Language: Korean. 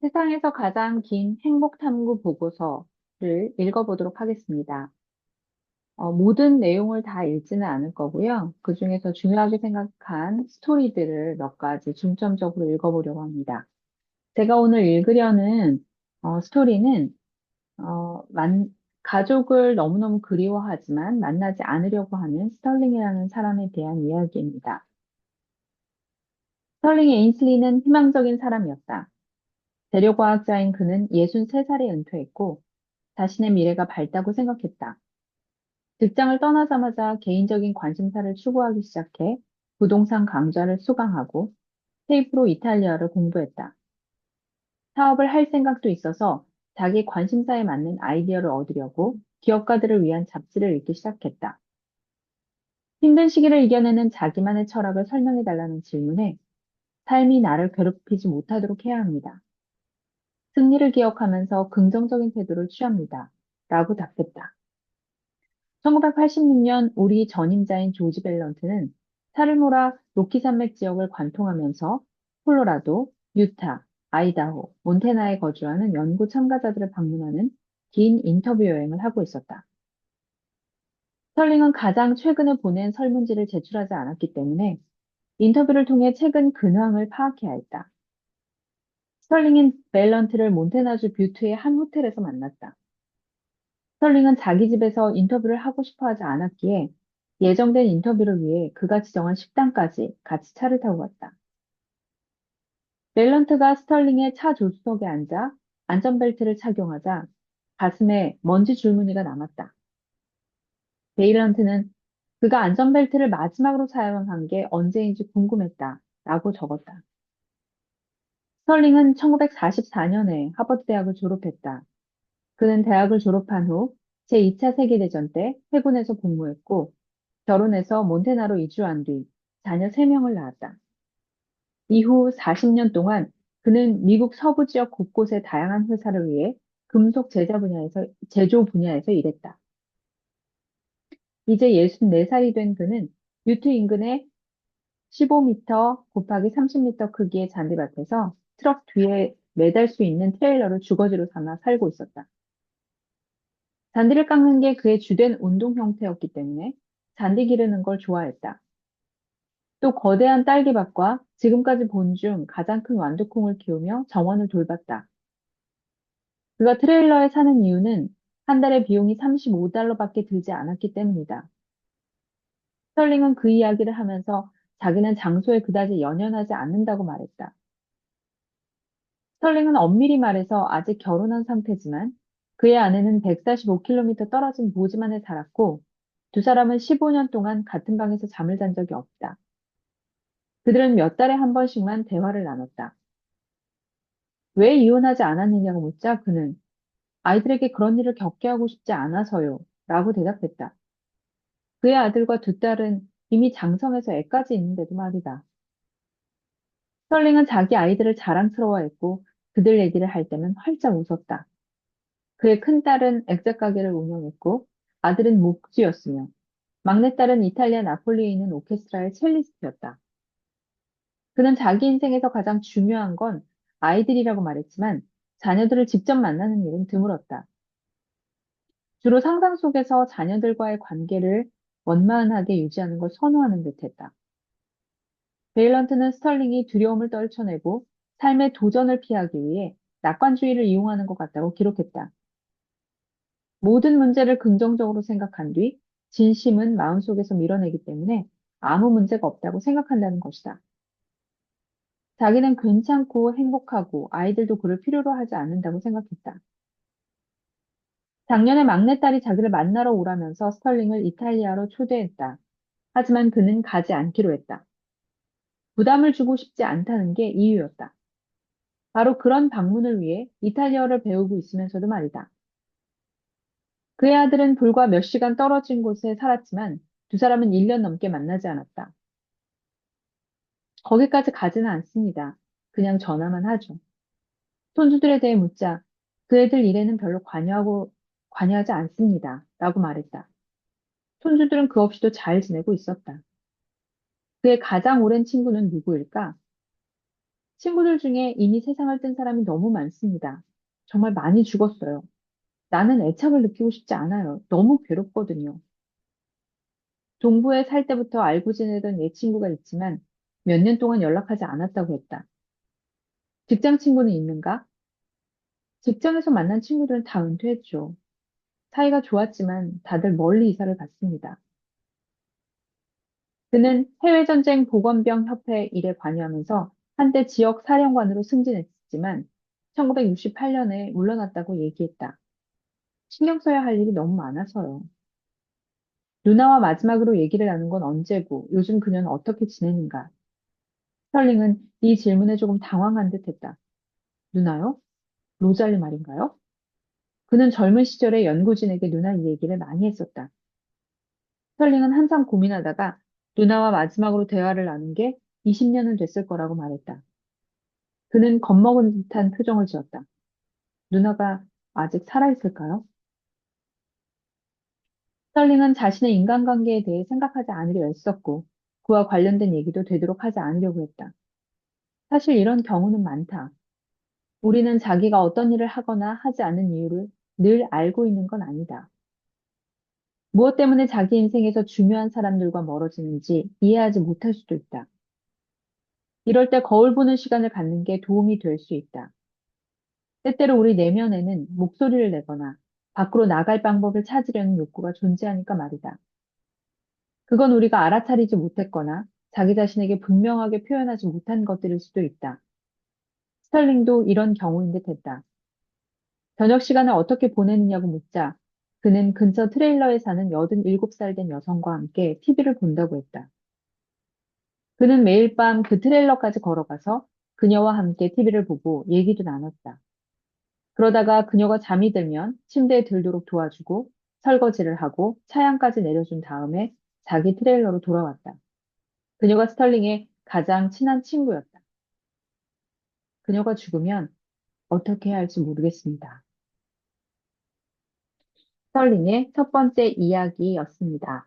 세상에서 가장 긴 행복탐구 보고서를 읽어보도록 하겠습니다. 모든 내용을 다 읽지는 않을 거고요. 그중에서 중요하게 생각한 스토리들을 몇 가지 중점적으로 읽어보려고 합니다. 제가 오늘 읽으려는 스토리는 가족을 너무너무 그리워하지만 만나지 않으려고 하는 스털링이라는 사람에 대한 이야기입니다. 스털링의 인슬리는 희망적인 사람이었다. 재료과학자인 그는 63살에 은퇴했고 자신의 미래가 밝다고 생각했다. 직장을 떠나자마자 개인적인 관심사를 추구하기 시작해 부동산 강좌를 수강하고 테이프로 이탈리아를 공부했다. 사업을 할 생각도 있어서 자기 관심사에 맞는 아이디어를 얻으려고 기업가들을 위한 잡지를 읽기 시작했다. 힘든 시기를 이겨내는 자기만의 철학을 설명해 달라는 질문에 삶이 나를 괴롭히지 못하도록 해야 합니다. 승리를 기억하면서 긍정적인 태도를 취합니다. 라고 답했다. 1986년 우리 전임자인 조지 밸런트는 사르모라 로키 산맥 지역을 관통하면서 콜로라도, 유타, 아이다호, 몬태나에 거주하는 연구 참가자들을 방문하는 긴 인터뷰 여행을 하고 있었다. 스털링은 가장 최근에 보낸 설문지를 제출하지 않았기 때문에 인터뷰를 통해 최근 근황을 파악해야 했다. 스털링은 밸런트를 몬태나주 뷰트의 한 호텔에서 만났다. 스털링은 자기 집에서 인터뷰를 하고 싶어 하지 않았기에 예정된 인터뷰를 위해 그가 지정한 식당까지 같이 차를 타고 갔다. 밸런트가 스털링의 차 조수석에 앉아 안전벨트를 착용하자 가슴에 먼지 줄무늬가 남았다. 밸런트는 그가 안전벨트를 마지막으로 사용한 게 언제인지 궁금했다. 라고 적었다. 스털링은 1944년에 하버드 대학을 졸업했다. 그는 대학을 졸업한 후 제2차 세계대전 때 해군에서 복무했고 결혼해서 몬테나로 이주한 뒤 자녀 3명을 낳았다. 이후 40년 동안 그는 미국 서부 지역 곳곳의 다양한 회사를 위해 제조 분야에서 일했다. 이제 64살이 된 그는 유트 인근의 15m 곱하기 30m 크기의 잔디밭에서 트럭 뒤에 매달 수 있는 트레일러를 주거지로 삼아 살고 있었다. 잔디를 깎는 게 그의 주된 운동 형태였기 때문에 잔디 기르는 걸 좋아했다. 또 거대한 딸기밭과 지금까지 본 중 가장 큰 완두콩을 키우며 정원을 돌봤다. 그가 트레일러에 사는 이유는 한 달에 비용이 35달러밖에 들지 않았기 때문이다. 스털링은 그 이야기를 하면서 자기는 장소에 그다지 연연하지 않는다고 말했다. 스털링은 엄밀히 말해서 아직 결혼한 상태지만 그의 아내는 145km 떨어진 보지만에 살았고 두 사람은 15년 동안 같은 방에서 잠을 잔 적이 없다. 그들은 몇 달에 한 번씩만 대화를 나눴다. 왜 이혼하지 않았느냐고 묻자 그는 아이들에게 그런 일을 겪게 하고 싶지 않아서요. 라고 대답했다. 그의 아들과 두 딸은 이미 장성해서 애까지 있는데도 말이다. 스털링은 자기 아이들을 자랑스러워했고 그들 얘기를 할 때면 활짝 웃었다. 그의 큰 딸은 액자 가게를 운영했고 아들은 목수였으며 막내딸은 이탈리아 나폴리에 있는 오케스트라의 첼리스트였다. 그는 자기 인생에서 가장 중요한 건 아이들이라고 말했지만 자녀들을 직접 만나는 일은 드물었다. 주로 상상 속에서 자녀들과의 관계를 원만하게 유지하는 걸 선호하는 듯했다. 베일런트는 스털링이 두려움을 떨쳐내고 삶의 도전을 피하기 위해 낙관주의를 이용하는 것 같다고 기록했다. 모든 문제를 긍정적으로 생각한 뒤 진심은 마음속에서 밀어내기 때문에 아무 문제가 없다고 생각한다는 것이다. 자기는 괜찮고 행복하고 아이들도 그를 필요로 하지 않는다고 생각했다. 작년에 막내딸이 자기를 만나러 오라면서 스털링을 이탈리아로 초대했다. 하지만 그는 가지 않기로 했다. 부담을 주고 싶지 않다는 게 이유였다. 바로 그런 방문을 위해 이탈리아어를 배우고 있으면서도 말이다. 그의 아들은 불과 몇 시간 떨어진 곳에 살았지만 두 사람은 1년 넘게 만나지 않았다. 거기까지 가지는 않습니다. 그냥 전화만 하죠. 손주들에 대해 묻자 그 애들 일에는 별로 관여하지 않습니다. 라고 말했다. 손주들은 그 없이도 잘 지내고 있었다. 그의 가장 오랜 친구는 누구일까? 친구들 중에 이미 세상을 뜬 사람이 너무 많습니다. 정말 많이 죽었어요. 나는 애착을 느끼고 싶지 않아요. 너무 괴롭거든요. 동부에 살 때부터 알고 지내던 옛 친구가 있지만 몇 년 동안 연락하지 않았다고 했다. 직장 친구는 있는가? 직장에서 만난 친구들은 다 은퇴했죠. 사이가 좋았지만 다들 멀리 이사를 갔습니다. 그는 해외전쟁 보건병 협회 일에 관여하면서 한때 지역 사령관으로 승진했지만 1968년에 물러났다고 얘기했다. 신경 써야 할 일이 너무 많아서요. 누나와 마지막으로 얘기를 나눈 건 언제고 요즘 그녀는 어떻게 지내는가? 스털링은 이 질문에 조금 당황한 듯 했다. 누나요? 로잘리 말인가요? 그는 젊은 시절에 연구진에게 누나 이 얘기를 많이 했었다. 스털링은 한참 고민하다가 누나와 마지막으로 대화를 나눈 게 20년은 됐을 거라고 말했다. 그는 겁먹은 듯한 표정을 지었다. 누나가 아직 살아있을까요? 스털링은 자신의 인간관계에 대해 생각하지 않으려 애썼고 그와 관련된 얘기도 되도록 하지 않으려고 했다. 사실 이런 경우는 많다. 우리는 자기가 어떤 일을 하거나 하지 않은 이유를 늘 알고 있는 건 아니다. 무엇 때문에 자기 인생에서 중요한 사람들과 멀어지는지 이해하지 못할 수도 있다. 이럴 때 거울 보는 시간을 갖는 게 도움이 될 수 있다. 때때로 우리 내면에는 목소리를 내거나 밖으로 나갈 방법을 찾으려는 욕구가 존재하니까 말이다. 그건 우리가 알아차리지 못했거나 자기 자신에게 분명하게 표현하지 못한 것들일 수도 있다. 스털링도 이런 경우인 듯 했다. 저녁 시간을 어떻게 보내느냐고 묻자 그는 근처 트레일러에 사는 87살 된 여성과 함께 TV를 본다고 했다. 그는 매일 밤 그 트레일러까지 걸어가서 그녀와 함께 TV를 보고 얘기도 나눴다. 그러다가 그녀가 잠이 들면 침대에 들도록 도와주고 설거지를 하고 차양까지 내려준 다음에 자기 트레일러로 돌아왔다. 그녀가 스털링의 가장 친한 친구였다. 그녀가 죽으면 어떻게 해야 할지 모르겠습니다. 스털링의 첫 번째 이야기였습니다.